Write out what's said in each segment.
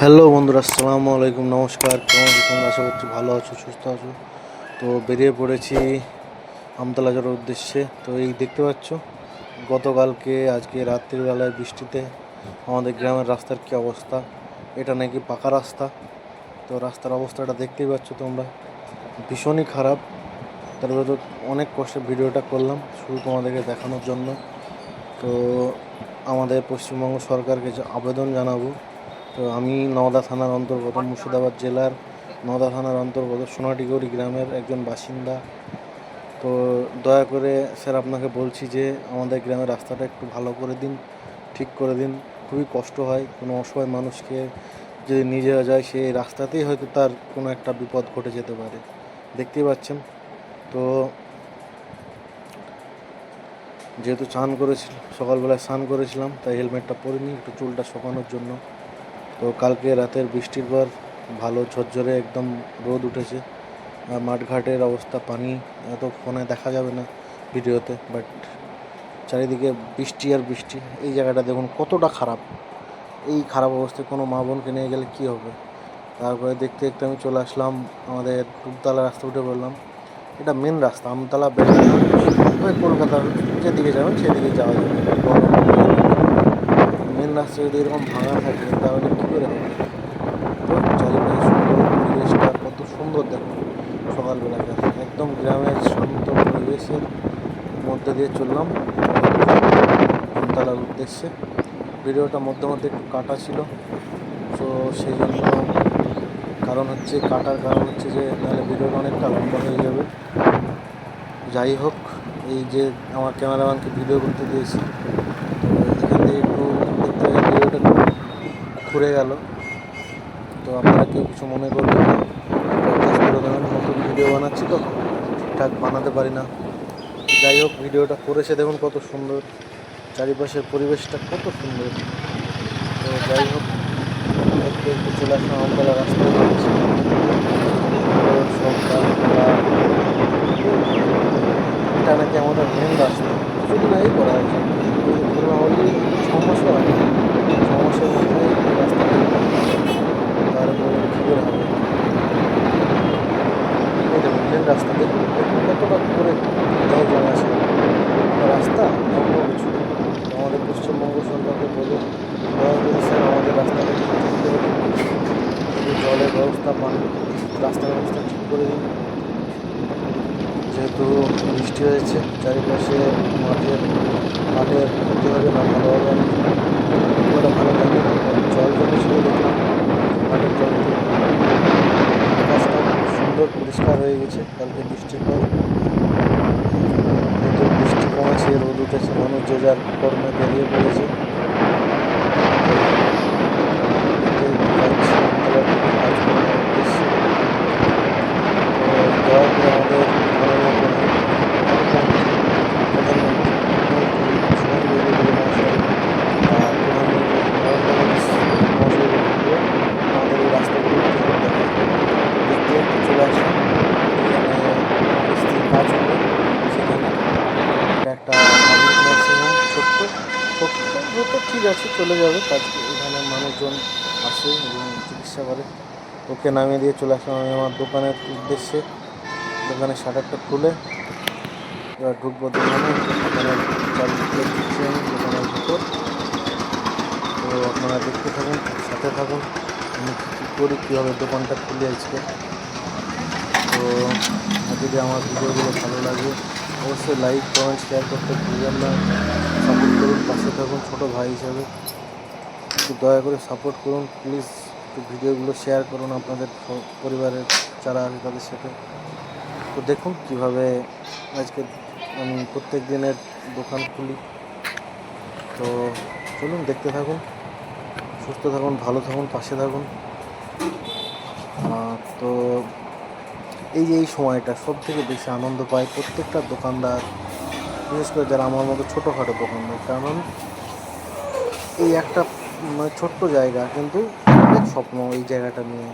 Hello বন্ধুরা, আসসালামু আলাইকুম, নমস্কার। কেমন আছো তোমরা? আশা করছি ভালো আছো, সুস্থ আছো। তো বেরিয়ে পড়েছি আমতলা যাওয়ার উদ্দেশ্যে। তো এই দেখতে পাচ্ছ, গতকালকে আজকে রাত্রিবেলায় বৃষ্টিতে আমাদের গ্রামের রাস্তার কী অবস্থা। এটা নাকি পাকা রাস্তা। তো রাস্তার অবস্থাটা দেখতেই পাচ্ছ তোমরা, ভীষণই খারাপ। তারপরে তো অনেক কষ্টে ভিডিওটা করলাম শুধু তোমাদেরকে দেখানোর জন্য। তো আমাদের পশ্চিমবঙ্গ সরকারকে আবেদন জানাবো। তো আমি নওদা থানার অন্তর্গত, মুর্শিদাবাদ জেলার নওদা থানার অন্তর্গত সোনাটিগড়ি গ্রামের একজন বাসিন্দা। তো দয়া করে স্যার আপনাকে বলছি যে আমাদের গ্রামের রাস্তাটা একটু ভালো করে দিন, ঠিক করে দিন। খুবই কষ্ট হয় কোনো অসহায় মানুষকে যদি নিয়ে যাওয়া যায়, সেই রাস্তাতেই হয়তো তার কোনো একটা বিপদ ঘটে যেতে পারে। দেখতেই পাচ্ছেন। তো যেহেতু সকালবেলায় স্নান করেছিলাম, তাই হেলমেটটা পরিনি, একটু চুলটা শুকানোর জন্য। তো কালকে রাতের বৃষ্টির পর ভালো ঝরঝরে একদম রোদ উঠেছে। মাঠঘাটের অবস্থা, পানি এত ফোনে দেখা যাবে না, ভিডিওতে, বাট চারিদিকে বৃষ্টি আর বৃষ্টি। এই জায়গাটা দেখুন কতটা খারাপ। এই খারাপ অবস্থায় কোনো মা বোনকে নিয়ে গেলে কী হবে। তারপরে দেখতে দেখতে আমি চলে আসলাম আমাদের ডুবতলা রাস্তা, উঠে পড়লাম। এটা মেন রাস্তা, আমতলা বেড়াঘাট হয়ে কলকাতার যেদিকে যাবেন সেদিকে যাওয়া যাবে। মেন রাস্তা যদি এরকম ভাঙা থাকে তাহলে কী করে হবে। তো চারিপাশে সুন্দর পরিবেশটা কত সুন্দর দেখুন। সকালবেলাকার একদম গ্রামের শান্ত পরিবেশের মধ্যে দিয়ে চললাম আমতলার উদ্দেশ্যে। ভিডিওটা মধ্যে মধ্যে একটু কাটা ছিল, তো সেই জন্য কাটার কারণ হচ্ছে যে নাহলে ভিডিওটা অনেকটা লম্বা হয়ে যাবে। যাই হোক, এই যে আমার ক্যামেরাম্যানকে ভিডিও করতে দিয়েছি, তো এখান থেকে একটু দেখতে ভিডিওটা ঘুরে গেল। তো আপনারা কেউ কিছু মনে করবেন না, অ্যাডজাস্ট করে দেবেন। নতুন ভিডিও বানাচ্ছি তো ঠিকঠাক বানাতে পারি না। যাই হোক, ভিডিওটা করেছে দেখুন কত সুন্দর, চারিপাশের পরিবেশটা কত সুন্দর। তো যাই হোক, দেখতে একটু চলে আসলাম আমতলা রাস্তায় যাচ্ছি। এটা নাকি আমাদের মেন রাস্তা, কিছুদিন আগেই করা হয়েছে, ধরুন অলরেডি 6 মাসও আগে, 6 মাসের মাথায় এই রাস্তাটা তারপরে কী করে হবে। এই দেখুন মেন রাস্তা, দেখুন দেখুন কতটা করে জল জমে আছে। রাস্তা অন্য কিছু। আমাদের পশ্চিমবঙ্গ সরকারকে বলুন, দয়া করে স্যার আমাদের রাস্তাটা একটু ঠিক করে দিন, একটু জলের ব্যবস্থা পান, রাস্তার ব্যবস্থা ঠিক করে দিন। যেহেতু বৃষ্টি হয়েছে, চারিপাশে মাঠের ক্ষতি হবে না, ভালোভাবে আমি ওটা ভালো জানি না, জল জমেছিল দেখলাম। মাঠের জলটি, আকাশটা খুব সুন্দর পরিষ্কার হয়ে গেছে কালকে বৃষ্টির পর। কিন্তু বৃষ্টি কমেছে, রোদ উঠেছে, মানুষ যে যার কর্মে বেরিয়ে পড়েছে। যাচ্ছি আমতলার দিকে কাজ করার উদ্দেশ্যে। তো দয়া করে আমাদের মাননীয় প্রধানমন্ত্রী সুনীল গঙ্গোপাধ্যায় মহাশয় আর প্রধানমন্ত্রী নরেন্দ্র মোদী মহাশয়কে বলবো আমাদের এই রাস্তাগুলো ঠিক করে দেখায়। দেখতে দেখতে চলে আসলাম এখানে আমার স্ত্রী কাজ করে, সেখানে এটা একটা পাবলিক নার্সিংহোম, ছোট্ট ছোট্ট তো ঠিক আছে, চলে যাবে কাজ। এখানে মানুষজন আসে এবং চিকিৎসা করে। ওকে নামিয়ে দিয়ে চলে আসলাম আমি আমার দোকানের উদ্দেশ্যে। দোকানের শাটারটা খুলে এবার ঢুকবো দোকানে। দোকানের চারিদিকে ঢুকছি আমি দোকানের ভিতর। তো আপনারা দেখতে থাকুন, সাথে থাকুন, আমি কী করি, কীভাবে দোকানটা খুলি আজকে। তো যদি আমার ভিডিওগুলো ভালো লাগে অবশ্যই লাইক, কমেন্ট, শেয়ার করতে ভুলবেন না। সাপোর্ট করুন, পাশে থাকুন ছোটো ভাই হিসাবে। একটু দয়া করে সাপোর্ট করুন প্লিজ। একটু ভিডিওগুলো শেয়ার করুন আপনাদের পরিবারের যারা আছে তাদের সাথে। তো দেখুন কীভাবে আজকে আমি প্রত্যেক দিনের দোকান খুলি। তো চলুন দেখতে থাকুন, সুস্থ থাকুন, ভালো থাকুন, পাশে থাকুন। তো এই যে এই সময়টা সব থেকে বেশি আনন্দ পায় প্রত্যেকটা দোকানদার, বিশেষ করে যারা আমার মতো ছোটোখাটো দোকানদার। কারণ এই একটা মানে ছোট্ট জায়গা, কিন্তু অনেক স্বপ্ন এই জায়গাটা নিয়ে।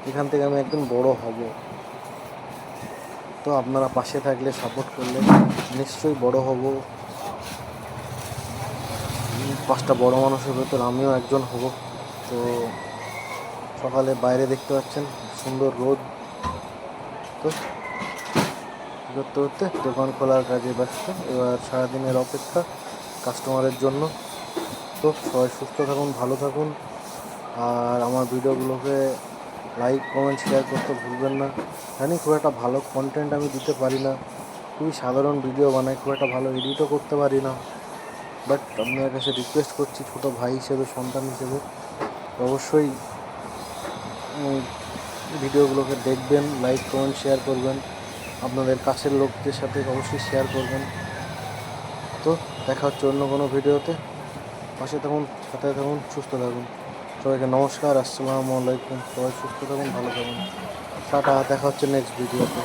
এখান থেকে আমি একদম বড় হব। তো আপনারা পাশে থাকলে, সাপোর্ট করলে নিশ্চয়ই বড় হব। 5টা বড় মানুষের ভেতর আমিও একজন হব। তো সকালে বাইরে দেখতে পাচ্ছেন সুন্দর রোদ। তো করতে করতে দোকান খোলার কাজে ব্যস্ত। এবার সারাদিনের অপেক্ষা কাস্টমারের জন্য। তো সবাই সুস্থ থাকুন, ভালো থাকুন, আর আমার ভিডিওগুলোকে লাইক কমেন্ট শেয়ার করতে ভুলবেন না। জানি খুব একটা ভালো কন্টেন্ট আমি দিতে পারি না, খুবই সাধারণ ভিডিও বানাই, খুব একটা ভালো এডিটও করতে পারি না। বাট আপনার কাছে রিকোয়েস্ট করছি ছোটো ভাই হিসেবে, সন্তান হিসেবে অবশ্যই ভিডিওগুলোকে দেখবেন, লাইক কমেন্ট শেয়ার করবেন, আপনাদের কাছের লোকদের সাথে অবশ্যই শেয়ার করবেন। তো দেখা হচ্ছে অন্য কোনো ভিডিওতে। পাশে থাকুন, সাথে থাকুন, সুস্থ থাকুন। সবাইকে নমস্কার, আসসালামু আলাইকুম। সবাই সুস্থ থাকুন, ভালো থাকুন, টাটা। দেখা হচ্ছে নেক্সট ভিডিওতে।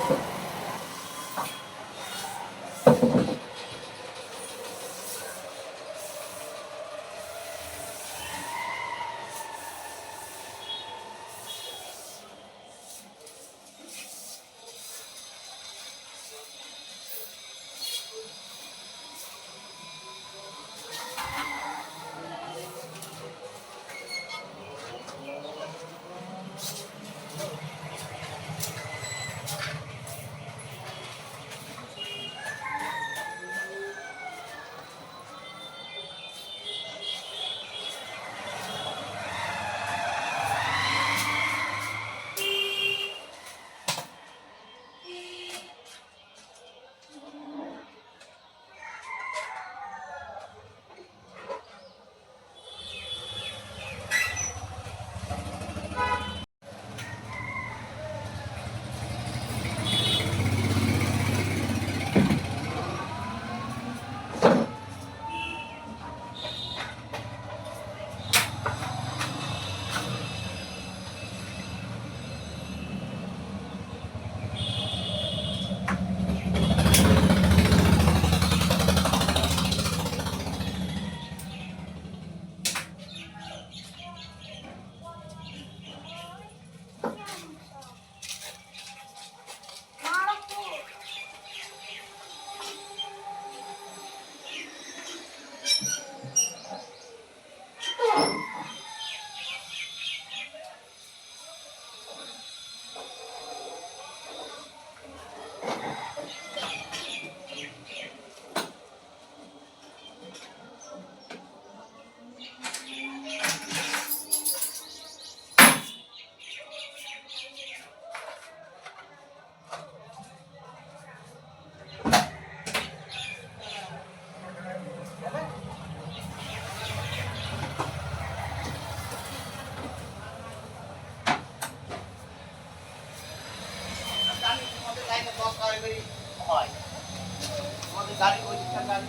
হয় আমাদের গাড়ি ওই দিকটা গাড়ি